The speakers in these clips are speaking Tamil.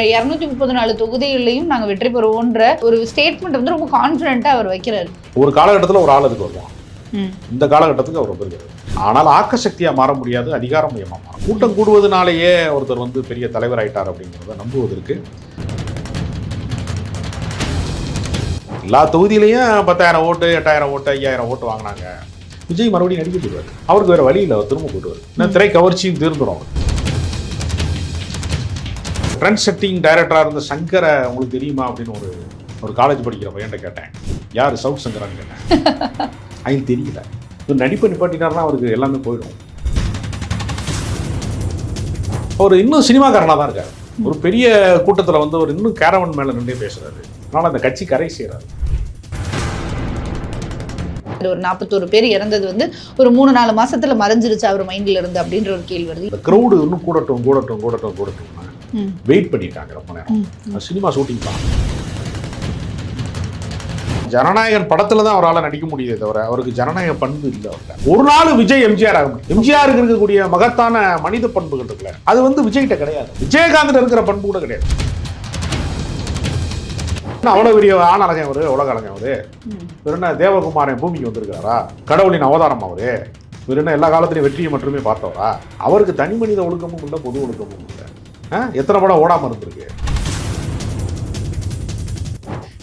234 தொகுதிகளையும் நாங்க வெற்றி பெறுவோன்ற ஒரு ஸ்டேட்மெண்ட் வந்து ரொம்ப கான்ஃபிடென்ட்டா அவர் வைக்கிறாரு. ஒரு காலகட்டத்தில் ஒரு ஆள் அதுக்கு வருவான். இந்த காலகட்டத்துக்கு அவர் வருகிறார். ஆனால் ஆக்க சக்தியா மாற முடியாது, அதிகாரம் மையமா மாறும். கூட்டம் கூடுவதனாலேயே ஒருத்தர் வந்து பெரிய தலைவர் ஆயிட்டார் அப்படிங்கிறத நம்புவதற்கு எல்லா தொகுதியிலையும் 10,000 ஓட்டு 8,000 ஓட்டு 5,000 ஓட்டு வாங்கினாங்க. விஜய் மறுபடியும் நடிக்க போடுவார். அவருக்கு வேற வழி இல்லை, அவர் திரும்ப போட்டுவார். ஏன்னா திரை கவர்ச்சியும் தீர்ந்துடும். ட்ரெண்ட் செட்டிங் டைரக்டராக இருந்த சங்கரை உங்களுக்கு தெரியுமா அப்படின்னு ஒரு காலேஜ் படிக்கிற பையன்ட்ட கேட்டேன். யார் சவுத் சங்கரான்னு கேட்டேன். அவங்களுக்கு தெரியல. நடிப்பை நிப்பாட்டினார்னா அவருக்கு எல்லாமே போயிடும். அவர் இன்னும் சினிமாக்காரனாக தான் இருக்கார். ஒரு பெரிய கூட்டத்தில் வந்து அவர் இன்னும் கேரவன் மேலே நின்றே பேசுறாரு. அதனால அந்த கட்சி கரை செய்கிறாரு. ஒரு 41 பேர் இறந்தது வந்து ஒரு 3-4 மாசத்துல மறைஞ்சிருச்சு அவர் மைண்ட்ல இருந்து அப்படின்ற ஒரு கேள்வி வருது. இந்த க்ரௌடு இன்னும் கூடட்டும் வெயிட் பண்ணிட்டாங்க ரொம்ப நேரம். சினிமா ஷூட்டிங் தான். ஜனநாயகன் படத்துல தான் அவரால் நடிக்க முடியுதே தவிர அவருக்கு ஜனநாயக பண்பு இல்லை. அவர்கிட்ட ஒரு நாள் விஜய் எம்ஜிஆர் ஆகும். எம்ஜிஆருக்கு இருக்கக்கூடிய மகத்தான மனித பண்புகள் இருக்குல்ல, அது வந்து விஜய்கிட்ட கிடையாது. விஜயகாந்த் இருக்கிற பண்பு கூட கிடையாது. அவ்வளவு பெரிய ஆணழகன் அவரு, உலக அழகன் அவரு. என்ன தேவகுமாரன் பூமிக்கு வந்திருக்காரா? கடவுளின் அவதாரம் அவரு. இவர் என்ன எல்லா காலத்திலையும் வெற்றியை மட்டுமே பார்த்தவரா? அவருக்கு தனி மனித ஒழுக்கமும் இல்லை, பொது ஒழுக்கமும் இல்லை. எத்தனை படம் ஓடாம இருந்திருக்கு.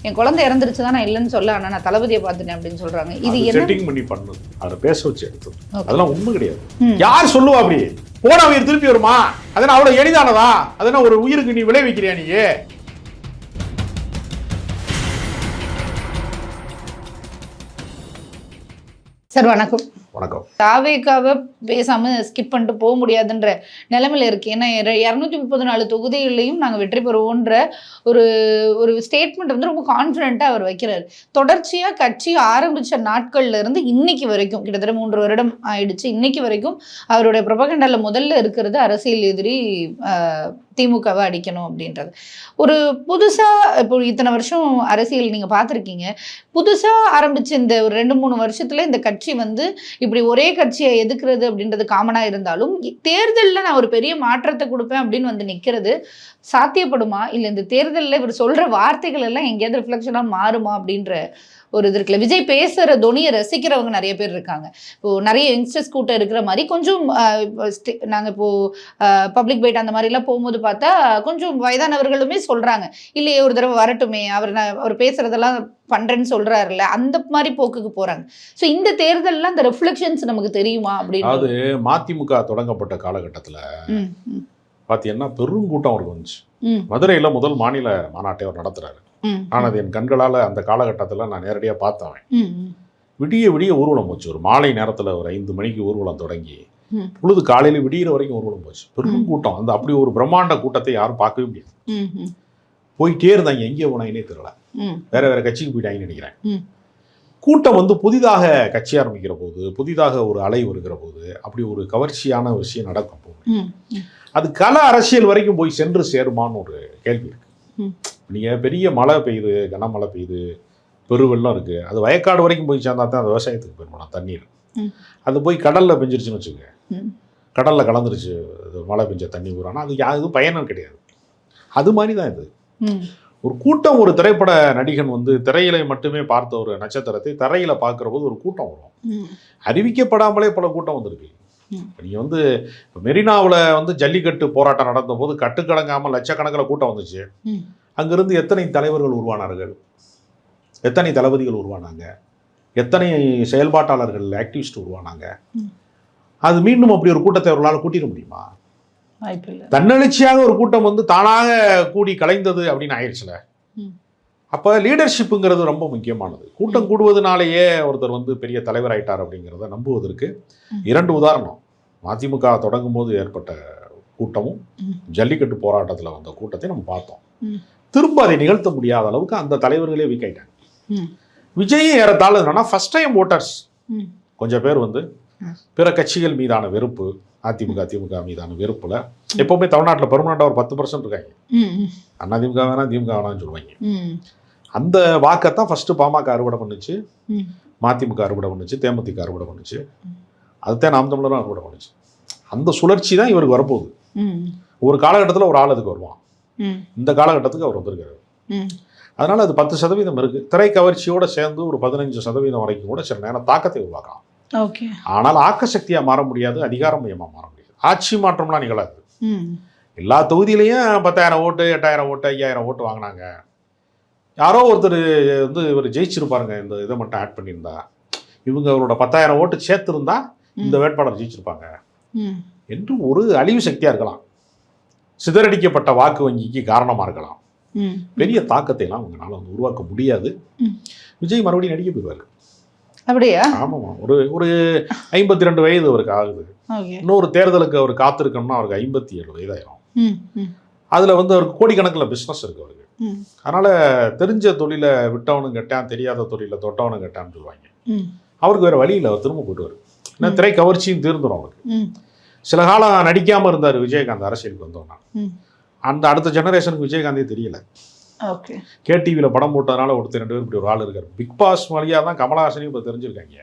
என் குழந்தை இறந்துருச்சுதான் நான் இல்லைன்னு சொல்ல, ஆனா நான் தளபதியை பார்த்துட்டேன் அப்படின்னு சொல்றாங்க. இது செட்டிங் பண்ணி பண்ணது, அதை பேச வச்சு எடுத்தது. அதெல்லாம் உண்மை கிடையாது. யார் சொல்லுவா அப்படி? போன உயிர் திருப்பி வருமா? அதனால அவ்வளவு எளிதானதா? அதனால ஒரு உயிருக்கு நீ விளைவிக்கிறியா? நீ சார் வணக்கம். வணக்கம். தாவேக்காவை பேசாம ஸ்கிப் பண்ணிட்டு போக முடியாதுன்ற நிலைமையில இருக்கு. ஏன்னா 234 தொகுதிகளையும் நாங்க வெற்றி பெறுவோன்ற ஒரு ஸ்டேட்மெண்ட் வந்து ரொம்ப கான்ஃபிடென்ட்டா அவர் வைக்கிறாரு. தொடர்ச்சியா கட்சி ஆரம்பிச்ச நாட்கள்ல இருந்து இன்னைக்கு வரைக்கும் கிட்டத்தட்ட 3 வருடம் ஆயிடுச்சு. இன்னைக்கு வரைக்கும் அவருடைய ப்ரொபகண்டால முதல்ல இருக்கிறது அரசியல் எதிரி திமுகவை அடிக்கணும் அப்படின்றது. ஒரு புதுசா இப்போ இத்தனை வருஷம் அரசியல் நீங்க பார்த்துருக்கீங்க. புதுசா ஆரம்பிச்ச இந்த ஒரு 2-3 வருஷத்துல இந்த கட்சி வந்து இப்படி ஒரே கட்சியை எதுக்குறது அப்படின்றது காமனா இருந்தாலும், தேர்தலில் நான் ஒரு பெரிய மாற்றத்தை கொடுப்பேன் அப்படின்னு வந்து நிற்கிறது சாத்தியப்படுமா? இல்லை இந்த தேர்தலில் இவர் சொல்ற வார்த்தைகள் எல்லாம் எங்கேயாவது ரிஃப்ளெக்ஷனாக மாறுமா அப்படின்ற ஒரு இது இருக்குல்ல. விஜய் பேசுகிற தொனியை ரசிக்கிறவங்க நிறைய பேர் இருக்காங்க. இப்போது நிறைய யங்ஸ்டர்ஸ் கூட்டம் இருக்கிற மாதிரி கொஞ்சம் நாங்கள் இப்போது பப்ளிக் பைட் அந்த மாதிரிலாம் போகும்போது பார்த்தா கொஞ்சம் வயதானவர்களுமே சொல்கிறாங்க, இல்லையே ஒரு தடவை வரட்டுமே, அவர் பேசுகிறதெல்லாம் பண்ணுறேன்னு சொல்கிறாருல்ல, அந்த மாதிரி போக்குக்கு போகிறாங்க. ஸோ இந்த தேர்தலில் அந்த ரிஃப்ளெக்ஷன்ஸ் நமக்கு தெரியுமா அப்படின்னு? அது மதிமுக தொடங்கப்பட்ட காலகட்டத்தில் பார்த்தீங்கன்னா பெருங்கூட்டம் அவருக்கு வந்துச்சு. மதுரையில் முதல் மாநில மாநாட்டை அவர் நடத்துகிறாரு. நான் அது என் கண்களால் அந்த காலகட்டத்தில் நான் நேரடியாக பார்த்தவன். விடிய விடிய ஊர்வலம் போச்சு. ஒரு மாலை நேரத்தில் ஒரு 5 மணிக்கு ஊர்வலம் தொடங்கி பொழுது காலையில் விடிகிற வரைக்கும் ஊர்வலம் போச்சு. பெரும் கூட்டம். அந்த அப்படி ஒரு பிரம்மாண்ட கூட்டத்தை யாரும் பார்க்கவே முடியாது. போயிட்டே இருந்தாங்க. எங்கே போனாங்கன்னே தெரியல. வேற கட்சிக்கு போயிட்டாங்கன்னு நினைக்கிறேன். கூட்டம் வந்து புதிதாக கட்சி ஆரம்பிக்கிற போது, புதிதாக ஒரு அலை வருகிற போது அப்படி ஒரு கவர்ச்சியான விஷயம் நடக்கும் போது அது கல அரசியல் வரைக்கும் போய் சென்று சேருமான்னு ஒரு கேள்வி இருக்கு. நீங்கள் பெரிய மழை பெய்யுது, கனமழை பெய்யுது, பெருவெள்ளம் இருக்குது, அது வயக்காடு வரைக்கும் போய் சேர்ந்தா தான் அது விவசாயத்துக்கு போயிடணும் தண்ணீர். அது போய் கடலில் பெஞ்சிருச்சுன்னு வச்சுக்கோங்க, கடலில் கலந்துருச்சு மழை பெஞ்ச தண்ணி ஊறானா அது எதுவும் பயனும் கிடையாது. அது மாதிரி தான் இது. ஒரு கூட்டம், ஒரு திரைப்பட நடிகன் வந்து திரையில மட்டுமே பார்த்த ஒரு நட்சத்திரத்தை தரையில் பார்க்குற போது ஒரு கூட்டம் வரும். அறிவிக்கப்படாமலே பல கூட்டம் வந்திருக்கு. நீங்கள் வந்து மெரினாவில் வந்து ஜல்லிக்கட்டு போராட்டம் நடந்த போது கட்டுக்கடங்காமல் லட்சக்கணக்கில் கூட்டம் வந்துச்சு. அங்கிருந்து எத்தனை தலைவர்கள் உருவானார்கள், எத்தனை தளபதிகள் உருவானாங்க, எத்தனை செயல்பாட்டாளர்கள் ஆக்டிவிஸ்ட் உருவானாங்க. அது மீண்டும் அப்படி ஒரு கூட்டத்தை அவர்களால் கூட்டிட முடியுமா? தன்னெழுச்சியாக ஒரு கூட்டம் வந்து தானாக கூடி கலைந்தது அப்படின்னு ஆயிடுச்சுல. அப்போ லீடர்ஷிப்புங்கிறது ரொம்ப முக்கியமானது. கூட்டம் கூடுவதனாலேயே ஒருத்தர் வந்து பெரிய தலைவர் ஆயிட்டார் அப்படிங்கிறத நம்புவதற்கு 2 உதாரணம். மதிமுக தொடங்கும் போது ஏற்பட்ட கூட்டமும் ஜல்லிக்கட்டு போராட்டத்தில் வந்த கூட்டத்தை நம்ம பார்த்தோம். திரும்ப அதை நிகழ்த்த முடியாத அளவுக்கு அந்த தலைவர்களே வீக் ஆயிட்டாங்க. விஜயும் ஏறத்தாழ என்னன்னா ஃபர்ஸ்ட் டைம் ஓட்டர்ஸ் கொஞ்சம் பேர் வந்து பிற கட்சிகள் மீதான வெறுப்பு, அதிமுக மீதான வெறுப்புல எப்பவுமே தமிழ்நாட்டில் பெர்மனண்டா ஒரு 10% இருக்காங்க. அதிமுக வேணாம் திமுக வேணாம்னு சொல்லுவாங்க. அந்த வாக்கத்தான் ஃபர்ஸ்ட் பாமக அறுவடை பண்ணுச்சு, மதிமுக அறுவடை பண்ணுச்சு, தேமுதிக அறுவடை பண்ணுச்சு, அதுதான் நாம் தமிழரும் அறுவடை பண்ணுச்சு. அந்த சுழற்சி தான் இவருக்கு வரப்போகுது. ஒரு காலகட்டத்தில் ஒரு ஆள் அதுக்கு வருவான். இந்த காலகட்டத்துக்கு அவர் வந்திருக்காரு. அதனால அது 10% இருக்கு. திரை கவர்ச்சியோட சேர்ந்து ஒரு 15% வரைக்கும் கூட சில நேரம் தாக்கத்தை உருவாக்கலாம். ஓகே. ஆனால் ஆக்க சக்தியா மாற முடியாது, அதிகார மையமா மாற முடியாது. ஆட்சி மாற்றம்லாம் நிகழாது. எல்லா தொகுதியிலையும் 10,000 ஓட்டு, 8,000 ஓட்டு, 5,000 ஓட்டு வாங்கினாங்க. யாரோ ஒருத்தர் வந்து இவர் ஜெயிச்சிருப்பாருங்க, இந்த இதை மட்டும் ஆட் பண்ணியிருந்தா, இவங்க அவரோட 10,000 ஓட்டு சேர்த்துருந்தா இந்த வேட்பாளர் ஜெயிச்சிருப்பாங்க என்று ஒரு அழிவு சக்தியா இருக்கலாம். சிதறடிக்கப்பட்ட வாக்கு வங்கிக்கு காரணமா இருக்கலாம். பெரிய தாக்கத்தை எல்லாம் உங்களால வந்து உருவாக்க முடியாது. விஜய் மறுபடியும் நடிக்க போயிடுவாரு. அப்படியா? ஆமாமா. ஒரு 52 வயது அவருக்கு ஆகுது. இன்னொரு தேர்தலுக்கு அவர் காத்திருக்கணும்னா அவருக்கு 57 வயதாயிரும். அதுல வந்து அவருக்கு கோடிக்கணக்கில் பிசினஸ் இருக்கு அவருக்கு. அதனால தெரிஞ்ச தொழிலை விட்டவனும் கெட்டான், தெரியாத தொழிலை தொட்டவனும் கெட்டான்னு சொல்லுவாங்க. அவருக்கு வேற வழி இல்லை, அவர் திரும்ப போயிடுவார். ஏன்னா திரை கவர்ச்சியும் தீர்ந்துடும் அவருக்கு. சில காலம் நடிக்காம இருந்தார் விஜயகாந்த் அரசியலுக்கு வந்தோம்னா. அந்த அடுத்த ஜெனரேஷனுக்கு விஜயகாந்தே தெரியல. கேடிவியில் படம் போட்டதுனால ஒருத்தர் 2 பேர் இப்படி ஒரு ஆள் இருக்காரு. பிக் பாஸ் வழியா தான் கமலஹாசனையும் இப்போ தெரிஞ்சிருக்காங்க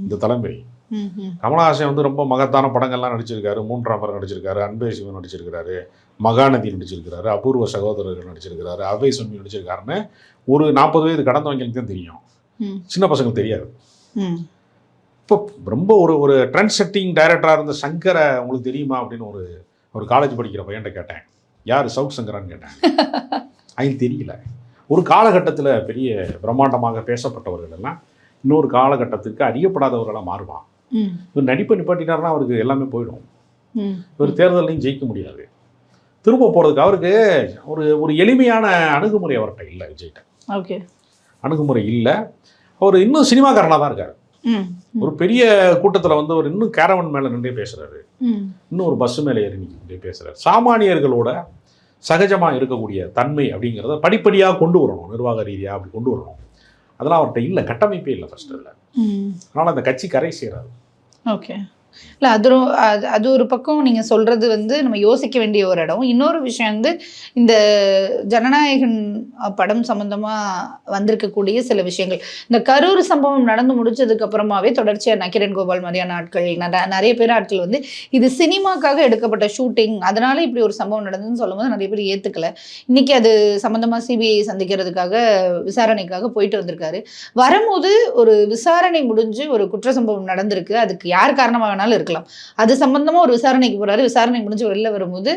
இந்த தலைமுறை. கமலஹாசன் வந்து ரொம்ப மகத்தான படங்கள்லாம் நடிச்சிருக்காரு. 3ஆம் படம் நடிச்சிருக்காரு, அன்பே சிவன் நடிச்சிருக்காரு, மகாநதி நடிச்சிருக்காரு, அபூர்வ சகோதரர்கள் நடிச்சிருக்காரு, அவை சொன்னி நடிச்சிருக்காருன்னு ஒரு 40 வயது கடந்தவங்களுக்கு தான் தெரியும். சின்ன பசங்களுக்கு தெரியாது. இப்போ ரொம்ப ஒரு ட்ரெண்ட் செட்டிங் டைரக்டராக இருந்த சங்கரை உங்களுக்கு தெரியுமா அப்படின்னு ஒரு காலேஜ் படிக்கிற பையன்கிட்ட கேட்டேன். யார் சவுக் சங்கரான்னு கேட்டேன். அவங்களுக்கு தெரியல. ஒரு காலகட்டத்தில் பெரிய பிரம்மாண்டமாக பேசப்பட்டவர்கள் எல்லாம் இன்னொரு காலகட்டத்துக்கு அறியப்படாதவர்களாக மாறுவான். இவர் நடிப்பை நிப்பாட்டினார்னா அவருக்கு எல்லாமே போயிடும். இவர் தேர்தலையும் ஜெயிக்க முடியாது. திரும்ப போகிறதுக்கு அவருக்கு ஒரு எளிமையான அணுகுமுறை அவர்கிட்ட இல்லை. விஜய்கிட்ட அணுகுமுறை இல்லை. அவர் இன்னும் சினிமாக்காரனாக தான் இருக்கார். ஒரு பெரிய கூட்டத்தில் வந்து அவர் இன்னும் கேரவன் மேலே நின்றே பேசுறாரு, இன்னும் ஒரு பஸ் மேலே ஏறி நின்றே பேசுறாரு. சாமானியர்களோட சகஜமாக இருக்கக்கூடிய தன்மை அப்படிங்கிறத படிப்படியாக கொண்டு வரணும், நிர்வாக ரீதியாக அப்படி கொண்டு வரணும். அதெல்லாம் அவர்கிட்ட இல்லை, கட்டமைப்பே இல்லை ஃபர்ஸ்ட். அதில் அதனால் அந்த கட்சி கரை சேராது. ஓகே. இல்லை, அது ஒரு பக்கம் நீங்கள் சொல்கிறது வந்து நம்ம யோசிக்க வேண்டிய ஒரு இடம். இன்னொரு விஷயம் வந்து இந்த ஜனநாயகன் படம் சம்மந்தமாக வந்திருக்கக்கூடிய சில விஷயங்கள், இந்த கரூர் சம்பவம் நடந்து முடிச்சதுக்கு அப்புறமாவே தொடர்ச்சியாக நக்கிரன் கோபால் மாதிரியான ஆட்கள், நிறைய பேர் ஆட்கள் வந்து இது சினிமாக்காக எடுக்கப்பட்ட ஷூட்டிங், அதனால இப்படி ஒரு சம்பவம் நடந்ததுன்னு சொல்லும் போது நிறைய பேர் ஏற்றுக்கல. இன்னைக்கு அது சம்மந்தமாக சிபிஐ சந்திக்கிறதுக்காக விசாரணைக்காக போயிட்டு வந்திருக்காரு. வரும்போது ஒரு விசாரணை முடிஞ்சு ஒரு குற்ற சம்பவம் நடந்திருக்கு, அதுக்கு யார் காரணமாக இருக்கலாம், அது சம்பந்தமா ஒரு விசாரணைக்கு போறாரு. விசாரணை முடிஞ்சு வெளில வரும்போது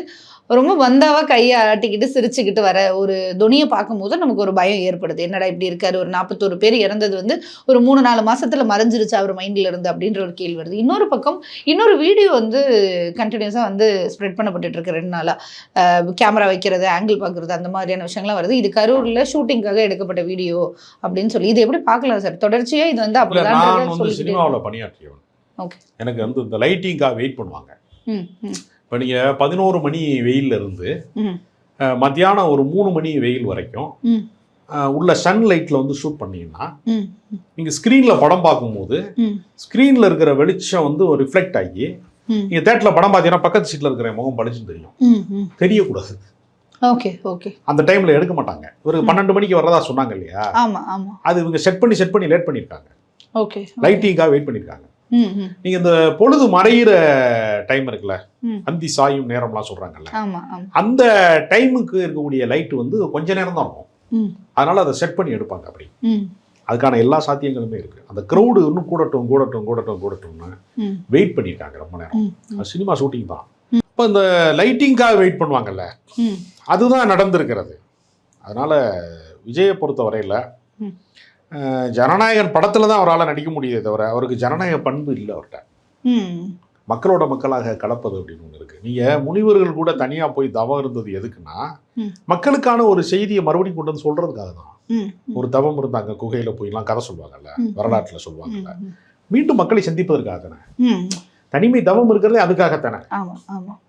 ரொம்ப வந்தாவா கையை ஆட்டிக்கிட்டு சிரிச்சுக்கிட்டு வர ஒரு துணியை பார்க்கும்போது நமக்கு ஒரு பயம் ஏற்படுது. என்னடா இப்படி இருக்காரு, ஒரு 41 பேர் இறந்தது வந்து ஒரு 3-4 மாசத்துல மறைஞ்சிருச்சு அவர் மைண்ட்ல இருந்து அப்படின்ற ஒரு கேள்வி வருது. இன்னொரு பக்கம் இன்னொரு வீடியோ வந்து கண்டினியூஸா வந்து ஸ்ப்ரெட் பண்ணப்பட்டு இருக்கு 2 நாளா. கேமரா வைக்கிறது, ஆங்கிள் பார்க்கறது, அந்த மாதிரியான விஷயங்கள்லாம் வருது. இது கரூர்ல ஷூட்டிங்காக எடுக்கப்பட்ட வீடியோ அப்படின்னு சொல்லி இது எப்படி பார்க்கலாம் சார்? தொடர்ச்சியா இது வந்து அப்படிதான் சினிமாவில் பணியாற்றியவன். எனக்கு வந்து இந்த லைட்டிங்காக வெயிட் பண்ணுவாங்க. இப்போ நீங்கள் 11 மணி வெயில்ல இருந்து மத்தியானம் ஒரு 3 மணி வெயில் வரைக்கும் உள்ள சன்லைட்டில் வந்து ஷூட் பண்ணீங்கன்னா நீங்கள் ஸ்க்ரீனில் படம் பார்க்கும்போது ஸ்க்ரீனில் இருக்கிற வெளிச்சம் வந்து ஒரு ரிஃப்ளெக்ட் ஆகி நீங்கள் தேட்டரில் படம் பார்த்தீங்கன்னா பக்கத்து சீட்டில் இருக்கிற முகம் பளிச்சுன்னு தெரியும். தெரியக்கூடாது. அந்த டைமில் எடுக்க மாட்டாங்க. ஒரு 12 மணிக்கு வர்றதா சொன்னாங்க இல்லையா, அது இவங்க செட் பண்ணி லேட் பண்ணியிருக்காங்க. லைட்டிங்காக வெயிட் பண்ணியிருக்காங்க. நீங்க இந்த பொழுது மறையிற டைம் இருக்குல்ல, அந்தி சாயும் நேரம்லாம் சொல்றாங்கல்ல, அந்த டைமுக்கு இருக்கக்கூடிய லைட் வந்து கொஞ்ச நேரம் தான் இருக்கும். அதனால அதை செட் பண்ணி எடுப்பாங்க. அப்படி அதுக்கான எல்லா சாத்தியங்களுமே இருக்கு. அந்த கிரௌடு இன்னும் கூடட்டும்னு வெயிட் பண்ணியிருக்காங்க ரொம்ப நேரம். அது சினிமா ஷூட்டிங் தான். இப்போ இந்த லைட்டிங்காக வெயிட் பண்ணுவாங்கல்ல, அதுதான் நடந்திருக்கிறது. அதனால விஜயை பொறுத்த வரையில் ஜனநாயகன் படத்தில் தான் அவரால் நடிக்க முடியுதே தவிர அவருக்கு ஜனநாயக பண்பு இல்லை அவர்கிட்ட. மக்களோட மக்களாக கலப்பது அப்படின்னு ஒன்று இருக்குது. நீங்கள் முனிவர்கள் கூட தனியாக போய் தவம் இருந்தது எதுக்குன்னா, மக்களுக்கான ஒரு செய்தியை மறுபடியும் கொண்டு வந்து சொல்கிறதுக்காக தான். ஒரு தவம் இருந்தாங்க, குகையில் போய்லாம் கதை சொல்லுவாங்கல்ல, வரலாற்றில் சொல்லுவாங்கல்ல, மீண்டும் மக்களை சந்திப்பதற்காக தானே. தனிமை தவம் இருக்கிறதே அதுக்காகத்தானே.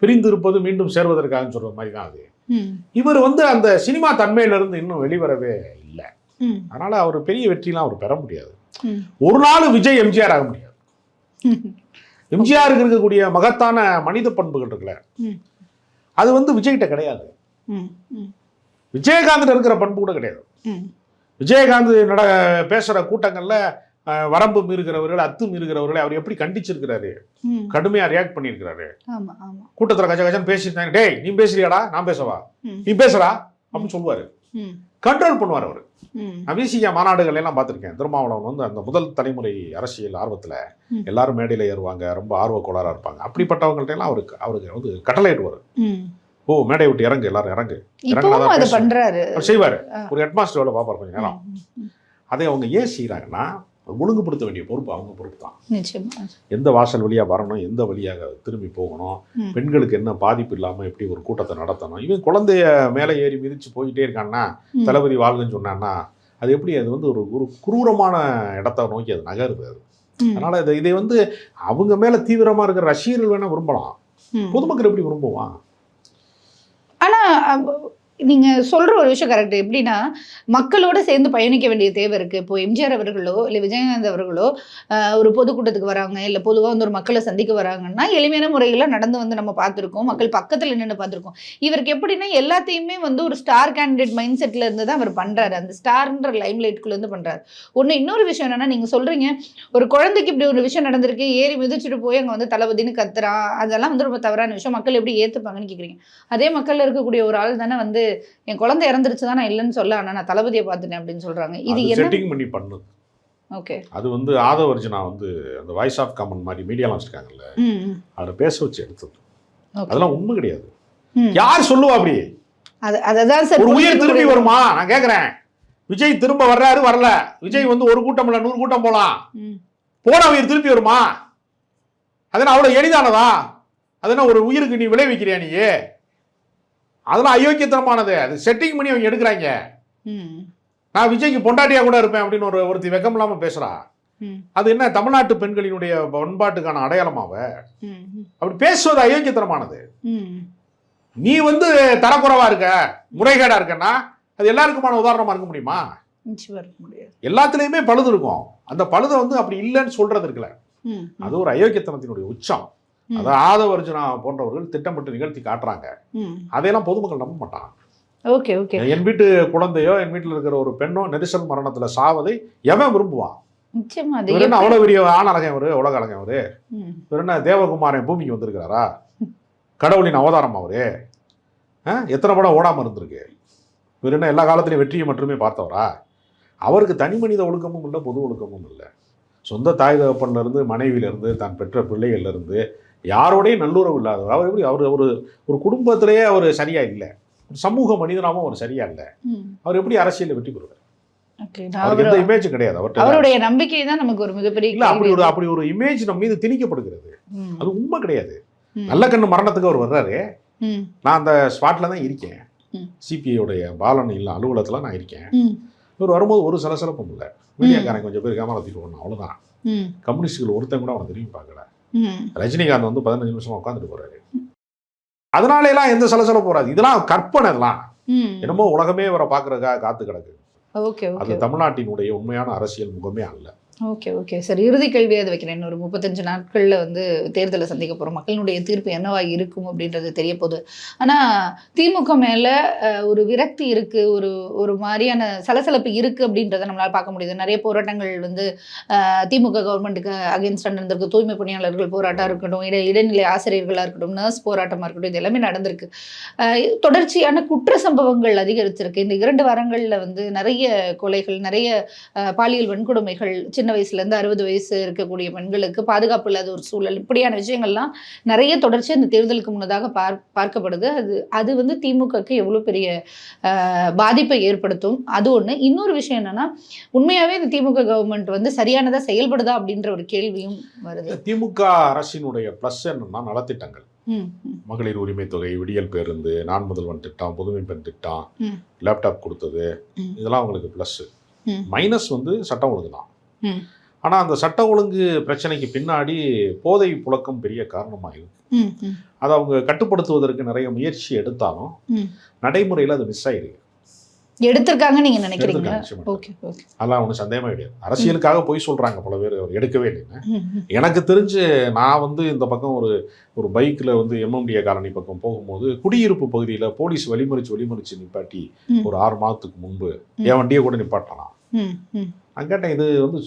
பிரிந்து இருப்பது மீண்டும் சேர்வதற்காக சொல்கிற மாதிரி தான் அது. இவர் வந்து அந்த சினிமா தன்மையிலிருந்து இன்னும் வெளிவரவே இல்லை. அதனால அவர் பெரிய வெற்றிலாம் அவர் பெற முடியாது. ஒரு நாள் விஜய் எம்ஜிஆர் ஆக முடியாது. எம்ஜிஆருக்கு இருக்கக்கூடிய மகத்தான மனித பண்புகள் இருக்குல்ல, அது வந்து விஜய்கிட்ட கிடையாது. விஜயகாந்த் இருக்கிற பண்பு கூட கிடையாது. விஜயகாந்த் பேசுற கூட்டங்கள்ல வரம்பு மீறுகிறவர்கள், மீறுகிறவர்களை அவர் எப்படி கண்டிச்சிருக்கிறாரு, கடுமையா ரியாக்ட் பண்ணியிருக்கிறாரு. கூட்டத்துல கஜ கஜன்னு பேசியிருந்தாங்க, டேய் நீ பேசுறியாடா, நான் பேசவா, நீ பேசுறா அப்படின்னு சொல்லுவாரு. கண்ட்ரோல் பண்ணுவார் அவரு. நான் விசிகா மாநாடுகள் எல்லாம் பார்த்திருக்கேன். திருமாவளவன் வந்து அந்த முதல் தலைமுறை அரசியல் ஆர்வத்துல எல்லாரும் மேடையில ஏறுவாங்க, ரொம்ப ஆர்வ கோளாறா இருப்பாங்க. அப்படிப்பட்டவங்கள்ட்ட எல்லாம் அவருக்கு வந்து கட்டளை இடுவாரு. ஓ மேடை விட்டு இறங்கு, எல்லாரும் இறங்கு, அவர் செய்வாரு. ஒரு ஹெட்மாஸ்டர் வேலை பார்ப்பாரு கொஞ்ச நேரம். அதை அவங்க ஏன் செய்யறாங்கன்னா, ஒழுங்குபடுத்த வேண்டிய பொறுப்பு அவங்க பொறுப்பு தான். எந்த வாசல் வழியா வரணும், எந்த வழியாக திரும்பி போகணும், பெண்களுக்கு என்ன பாதிப்பு இல்லாம எப்படி ஒரு கூட்டத்தை நடத்தணும். இவன் குழந்தைய மேலே ஏறி மிதிச்சு போயிட்டே இருக்கான்னா, தளபதி வாழ்கன்னு சொன்னான்னா, அது எப்படி அது வந்து ஒரு குரூரமான இடத்த நோக்கி அது நகருது. அது அதனால இதை வந்து அவங்க மேல தீவிரமா இருக்கிற ரசிகர்கள் வேணா விரும்பலாம், பொதுமக்கள் எப்படி விரும்புவான்? ஆனா நீங்க சொல்ற ஒரு விஷயம் கரெக்ட். எப்படின்னா, மக்களோட சேர்ந்து பயணிக்க வேண்டிய தேவை இருக்கு. இப்போ எம்ஜிஆர் அவர்களோ இல்ல விஜயகாந்த் அவர்களோ ஒரு பொதுக்கூட்டத்துக்கு வராங்க, இல்ல பொதுவா வந்து ஒரு மக்களை சந்திக்க வராங்கன்னா எளிமையான முறைகளை நடந்து வந்து நம்ம பார்த்துருக்கோம், மக்கள் பக்கத்துல நின்று பார்த்துருக்கோம். இவருக்கு எப்படின்னா எல்லாத்தையுமே வந்து ஒரு ஸ்டார் கேண்டிடேட் மைண்ட் செட்ல இருந்து தான் அவர் பண்றாரு. அந்த ஸ்டார்ன்ற லைம் லைட்குள்ள இருந்து பண்றாரு. இன்னொரு விஷயம் என்னன்னா, நீங்க சொல்றீங்க ஒரு குழந்தைக்கு இப்படி ஒரு விஷயம் நடந்திருக்கு, ஏறி மிதிச்சுட்டு போய் அங்க வந்து தளபதினு கத்துறான், அதெல்லாம் வந்து ரொம்ப தவறான விஷயம். மக்கள் எப்படி ஏத்துப்பாங்கன்னு கேக்குறீங்க. அதே மக்கள்ல இருக்கக்கூடிய ஒரு ஆள் தானே வந்து என் குழந்தை இறந்துருச்சு தான் நான் இல்லைன்னு சொல்ல, ஆனா நான் தளபதியை பார்த்துட்டேன் அப்படின்னு சொல்றாங்க. இது செட்டிங் பண்ணி பண்ணுது. ஓகே, அது வந்து ஆதவர்ஜனா வந்து அந்த வாய்ஸ் ஆஃப் காமன் மாதிரி மீடியாலாம் வச்சிருக்காங்கல்ல, அதை பேச வச்சு எடுத்தது. அதெல்லாம் உண்மை கிடையாது. யார் சொல்லுவா அப்படி? அதான் சார், ஒரு உயிர் திரும்பி வருமா? நான் கேக்குறேன். விஜய் திரும்ப வர்றாரு, வரல. விஜய் வந்து ஒரு கூட்டம் இல்ல 100 கூட்டம் போலாம், போன உயிர் திருப்பி வருமா? அதெல்லாம் அவ்வளவு எளிதானதா? அதெல்லாம் ஒரு உயிருக்கு நீ விளைவிக்கிறியா நீ? அதெல்லாம் அயோக்கியத்தனமானது. அது செட்டிங் பண்ணி அவங்க எடுக்கிறாங்க. நான் விஜய்க்கு பொண்டாட்டியா கூட இருப்பேன் அப்படின்னு ஒருத்தி வெக்கம் இல்லாம பேசுறா. அது என்ன தமிழ்நாட்டு பெண்களினுடைய பண்பாட்டுக்கான அடையாளமாவ? அப்படி பேசுவது அயோக்கியத்தனமானது. நீ வந்து தரக்குறைவா இருக்க, முறைகேடா இருக்கன்னா அது எல்லாருக்குமான உதாரணமா இருக்க முடியுமா? எல்லாத்துலயுமே பழுது இருக்கும். அந்த பழுதை வந்து அப்படி இல்லைன்னு சொல்றது இருக்குல்ல, அது ஒரு அயோக்கியத்தனத்தினுடைய உச்சம். அதை ஆதவர்ஜனா போன்றவர்கள் திட்டமிட்டு நிகழ்த்தி காட்டுறாங்க. அதையெல்லாம் பொதுமக்கள் நம்ப மாட்டாங்க. ஓகே ஓகே, என் வீட்டு குழந்தையோ என் வீட்டில் இருக்கிற ஒரு பெண்ணோ நெரிசல் மரணத்துல சாவதை எவன் விரும்புவான்? அவ்வளவு பெரிய ஆண் அழகன் அவரு, உலக அழகன் அவரு. என்ன தேவகுமாரன் பூமிக்கு வந்திருக்கிறாரா? கடவுளின் அவதாரம் அவரு. எத்தனை படம் ஓடாம இருந்திருக்கு? இவர் என்ன எல்லா காலத்திலையும் வெற்றியை மட்டுமே பார்த்தவரா? அவருக்கு தனி மனித ஒழுக்கமும் இல்லை, பொது ஒழுக்கமும் இல்லை. சொந்த தாய் தகப்பன்ல இருந்து, மனைவியில இருந்து, தான் பெற்ற பிள்ளைகள்ல இருந்து யாரோடையும் நல்லுறவு இல்லாதவர். அவர் எப்படி ஒரு குடும்பத்திலேயே அவர் சரியா இல்லை, ஒரு சமூக மனிதனாகவும் அவர் சரியா இல்லை, அவர் எப்படி அரசியலில் வெற்றி பெறுவார்? எந்த இமேஜ் கிடையாது அவருடைய. நம்பிக்கை தான் நமக்கு ஒரு மிகப்பெரிய இல்ல. அப்படி ஒரு இமேஜ் நம்ம மீது திணிக்கப்படுகிறது. அது உண்மை கிடையாது. நல்ல கண்ணு மரணத்துக்கு அவர் வர்றாரு, நான் அந்த ஸ்பாட்ல தான் இருக்கேன், சிபிஐ பாலன் இல்ல அலுவலகத்துல நான் இருக்கேன். இவர் வரும்போது ஒரு சலசலப்பும் இல்லை, மீடியாக்காரன் கொஞ்சம் பேர் கேமரா தூக்கி போடணும், அவ்வளவுதான். கம்யூனிஸ்டுகள் ஒருத்தன் கூட அவனை திரும்பி பார்க்கல. ரஜினிகாந்த் வந்து 15 நிமிஷமா உட்காந்துட்டு போறாரு. அதனால எல்லாம் எந்த சலசலம் போறாது. இதெல்லாம் கற்பனை. எல்லாம் என்னமோ உலகமே வர பாக்குறதுக்காக காத்து கிடக்கு. அது தமிழ்நாட்டினுடைய உண்மையான அரசியல் முகமே அல்ல. ஓகே ஓகே சார், இறுதி கேள்வியை அதை வைக்கிறேன். இன்னொரு 35 நாட்களில் வந்து தேர்தலை சந்திக்க போகிறோம். மக்களினுடைய தீர்ப்பு என்னவா இருக்கும் அப்படின்றது தெரிய போகுது. ஆனால் திமுக மேலே ஒரு விரக்தி இருக்குது, ஒரு மாதிரியான சலசலப்பு இருக்குது அப்படின்றத நம்மளால் பார்க்க முடியுது. நிறைய போராட்டங்கள் வந்து திமுக கவர்மெண்ட்டுக்கு அகேன்ஸ்டாக நடந்திருக்கு. தூய்மை பணியாளர்கள் போராட்டம் இருக்கட்டும், இடைநிலை ஆசிரியர்களாக இருக்கட்டும், நர்ஸ் போராட்டமாக இருக்கட்டும், இது எல்லாமே நடந்திருக்கு. தொடர்ச்சியான குற்ற சம்பவங்கள் அதிகரிச்சிருக்கு. இந்த 2 வாரங்களில் வந்து நிறைய கொலைகள், நிறைய பாலியல் வன்கொடுமைகள், சின்ன வயசுலேருந்து 60 வயசு இருக்கக்கூடிய பெண்களுக்கு பாதுகாப்பு இல்லாத ஒரு சூழல், இப்படியான விஷயங்கள்லாம் நிறைய தொடர்ச்சியாக இந்த தேர்தலுக்கு முன்னதாக பார்க்கப்படுது. அது வந்து திமுகக்கு எவ்வளோ பெரிய பாதிப்பை ஏற்படுத்தும், அது ஒன்று. இன்னொரு விஷயம் என்னன்னா, உண்மையாகவே இந்த திமுக கவர்மெண்ட் வந்து சரியானதாக செயல்படுதா அப்படின்ற ஒரு கேள்வியும் வருது. திமுக அரசினுடைய ப்ளஸ் என்னன்னா நலத்திட்டங்கள், மகளிர் உரிமை தொகை, விடியல் பேருந்து, நான் முதல்வன் திட்டம், புதுமை பெண் திட்டம், லேப்டாப் கொடுத்தது, இதெல்லாம் அவங்களுக்கு ப்ளஸ். மைனஸ் வந்து சட்டம் ஒழுங்கு தான். ஆனா அந்த சட்ட ஒழுங்கு பிரச்சனைக்கு பின்னாடி போதை புழக்கம் பெரிய காரணமாயிருக்கு. அதை அவங்க கட்டுப்படுத்துவதற்கு நிறைய முயற்சி எடுத்தாலும் நடைமுறையில் அது மிஸ் ஆயிருக்கு. எடுத்திருக்காங்க நீங்க நினைக்கிறீங்க? அதெல்லாம் ஒன்றும் சந்தேகமே கிடையாது. அரசியலுக்காக போய் சொல்றாங்க பல பேர், அவர் எடுக்கவே இல்லைன்னு. எனக்கு தெரிஞ்சு நான் வந்து இந்த பக்கம் ஒரு பைக்கில் வந்து எம்எம்டிஏ காலனி பக்கம் போகும்போது குடியிருப்பு பகுதியில் போலீஸ் வழிமறிச்சு நிப்பாட்டி ஒரு 6 மாதத்துக்கு முன்பு என் வண்டியை கூட நிப்பாட்டலாம். நான் கேட்டேன், இது வந்து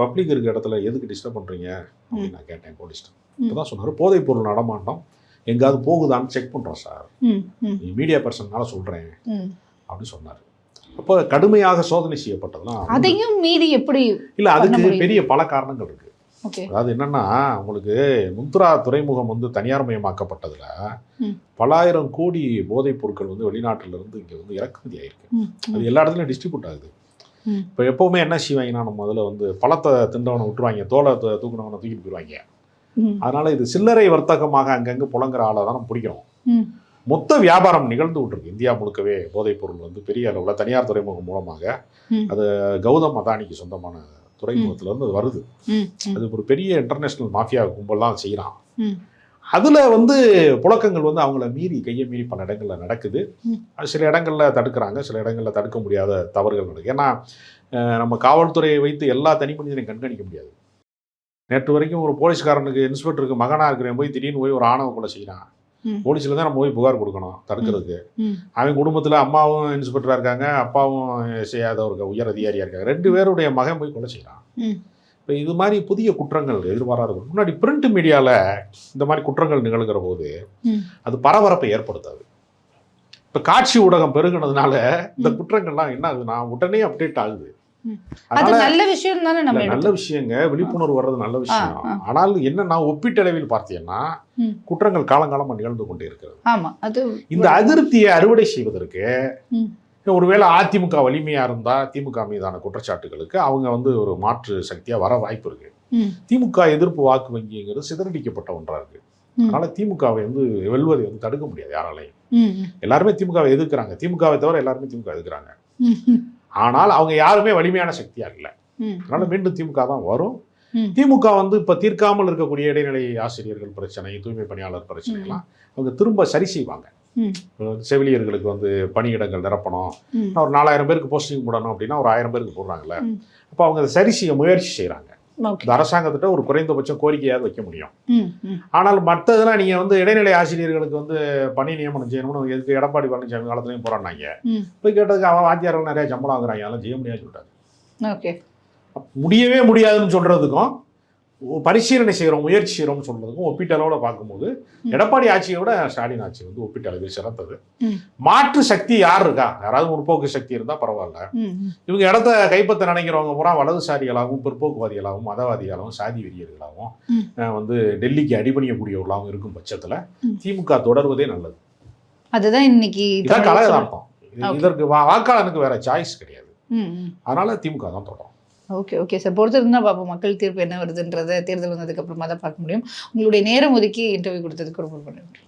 பப்ளிக் இருக்க இடத்துல எதுக்கு டிஸ்டர்ப் பண்ணுறீங்க அப்படின்னு நான் கேட்டேன் போலீஸ்ட்டு. இப்போதான் சொன்னார், போதைப் பொருள் நடமாட்டம் எங்காவது போகுதான்னு செக் பண்ணுறோம் சார், நீ மீடியா பர்சன்னால சொல்கிறேன் அப்படின்னு சொன்னார். அப்போ கடுமையாக சோதனை செய்யப்பட்டதுலாம் அதையும் மீறி எப்படி இல்லை, அதுக்கு பெரிய பல காரணங்கள் இருக்குது. அதாவது என்னன்னா, உங்களுக்கு முந்த்ரா துறைமுகம் வந்து தனியார் மயமாக்கப்பட்டதில் பல ஆயிரம் கோடி போதைப் பொருட்கள் வந்து வெளிநாட்டிலிருந்து இங்கே வந்து இறக்குமதி ஆயிருக்கு. அது எல்லா இடத்துலையும் டிஸ்ட்ரிபியூட் ஆகுது. இப்போ எப்போவுமே என்ன செய்வாங்கன்னா, நம்ம முதல்ல வந்து பழத்தை திண்டவனை விட்டுருவாங்க, தோலை தூக்குனவனை தூக்கிட்டு போயிடுவாங்க. அதனால இது சில்லறை வர்த்தகமாக அங்கங்கே புழங்குற ஆளை தான் நம்ம பிடிக்கிறோம். மொத்த வியாபாரம் நிகழ்ந்து விட்டுருக்கு இந்தியா முழுக்கவே. போதைப் பொருள் வந்து பெரிய அளவில் தனியார் துறைமுகம் மூலமாக அது கௌதம் அதானிக்கு சொந்தமான துறைமுகத்திலேருந்து அது வருது. அது ஒரு பெரிய இன்டர்நேஷ்னல் மாஃபியா கும்பல் தான் செய்கிறான். அதில் வந்து புழக்கங்கள் வந்து அவங்கள மீறி கையை மீறி பல இடங்களில் நடக்குது. அது சில இடங்களில் தடுக்கிறாங்க, சில இடங்களில் தடுக்க முடியாத தவறுகள் நடக்குது. ஏன்னா நம்ம காவல்துறையை வைத்து எல்லா தனி மனிதனையும் கண்காணிக்க முடியாது. நேற்று வரைக்கும் ஒரு போலீஸ்காரனுக்கு இன்ஸ்பெக்டருக்கு மகனாக இருக்கிறவன் போய் திடீர்னு போய் ஒரு ஆணவ கொலை செய்கிறான். போலீஸில் தான் நம்ம போய் புகார் கொடுக்கணும் தடுக்கிறதுக்கு. அவன் குடும்பத்தில் அம்மாவும் இன்ஸ்பெக்டராக இருக்காங்க, அப்பாவும் செய்யாத ஒரு உயர் அதிகாரியாக இருக்காங்க. 2 பேருடைய மகன் போய் கொலை செய்கிறான். இப்போ இது மாதிரி புதிய குற்றங்கள் எதிர்பாராத முன்னாடி பிரிண்ட் மீடியாவில் இந்த மாதிரி குற்றங்கள் நிகழ்கிற போது அது பரபரப்பை ஏற்படுத்தாது. இப்போ காட்சி ஊடகம் பெருகினதுனால இந்த குற்றங்கள்லாம் என்ன ஆகுதுன்னா உடனே அப்டேட் ஆகுது. அது நல்ல விஷயம் தானே, நம்ம நல்ல விஷயங்க, விழிப்புணர்வு வர்றது நல்ல விஷயம். ஆனால் என்னன்னா ஒப்பீட்டளவில் பார்த்தீங்கன்னா குற்றங்கள் காலங்காலமா நிகழ்ந்து கொண்டே இருக்கிறது. ஆமா, அது இந்த அதிருப்தியை அறுவடை செய்வதற்கு ஒருவேளை அதிமுக வலிமையா இருந்தா திமுக மீதான குற்றச்சாட்டுகளுக்கு அவங்க வந்து ஒரு மாற்று சக்தியா வர வாய்ப்பு இருக்கு. திமுக எதிர்ப்பு வாக்கு வங்கிங்கிறது சிதறடிக்கப்பட்ட ஒன்றா இருக்கு. அதனால திமுகவை வந்து வெல்வதை வந்து தடுக்க முடியாது யாராலையும். எல்லாருமே திமுகவை எதிர்க்கிறாங்க, திமுகவை தவிர எல்லாருமே திமுக எதிர்க்கிறாங்க. ஆனால் அவங்க யாருமே வலிமையான சக்தியா இல்லை. அதனால மீண்டும் திமுக தான் வரும். திமுக வந்து இப்ப தீர்க்காமல் இருக்கக்கூடிய இடைநிலை ஆசிரியர்கள் பிரச்சனை, தூய்மை பணியாளர் பிரச்சனை எல்லாம் அவங்க திரும்ப சரி செய்வாங்க. செவிலியர்களுக்கு வந்து பணியிடங்கள் நிரப்பணும், ஒரு 4000 பேருக்கு போஸ்டிங் போடணும் அப்படின்னா ஒரு 1000 பேருக்கு போடுறாங்கல்ல. அப்போ அவங்க அதை சரி செய்ய முயற்சி செய்யறாங்க. இந்த அரசாங்கத்திட்ட ஒரு குறைந்தபட்சம் கோரிக்கையாவது வைக்க முடியும். ஆனால் மற்றதெல்லாம் நீங்க வந்து இடைநிலை ஆசிரியர்களுக்கு வந்து பணி நியமனம் செய்யணும்னு எதுக்கு எடப்பாடி பழனிசாமி காலத்துலயும் போறாங்க. போய் கேட்டதுக்கு அவன் வாத்தியார்கள் நிறைய சம்பளம் வாங்குறாங்க, அதெல்லாம் செய்ய முடியாது சொல்லிட்டாரு. முடியவே முடியாதுன்னு சொல்றதுக்கும் பரிசீலனை செய்கிறோம், முயற்சி செய்கிறோம்னு சொல்றதுக்கும் ஒப்பீட்டளவில் பார்க்கும்போது எடப்பாடி ஆட்சியை விட ஸ்டாலின் ஆட்சி வந்து ஒப்பீட்டளவில் சிறந்தது. மாற்று சக்தி யார் இருக்கா? யாராவது முற்போக்கு சக்தி இருந்தால் பரவாயில்ல. இவங்க இடத்த கைப்பற்ற நினைக்கிறவங்க பூரா வலதுசாரிகளாகவும் பிற்போக்குவாதிகளாகவும் மதவாதிகளாகவும் சாதி வெறியர்களாகவும் வந்து டெல்லிக்கு அடிபணியக்கூடியவர்களாகவும் இருக்கும் பட்சத்தில் திமுக தொடர்வதே நல்லது. அதுதான் இன்னைக்கு கலையதார்த்தம். இதற்கு வாக்காளனுக்கு வேற சாய்ஸ் கிடையாது. அதனால திமுக தான் தொடரும். ஓகே சார், பொறுத்திருந்தா பார்ப்போம் மக்கள் தீர்ப்பு என்ன வருதுன்றதை தேர்தல் வந்ததுக்கு அப்புறமா தான் பார்க்க முடியும். உங்களுடைய நேரம் ஒதுக்கி இன்டர்வியூ கொடுத்ததுக்கு ரொம்ப நன்றி.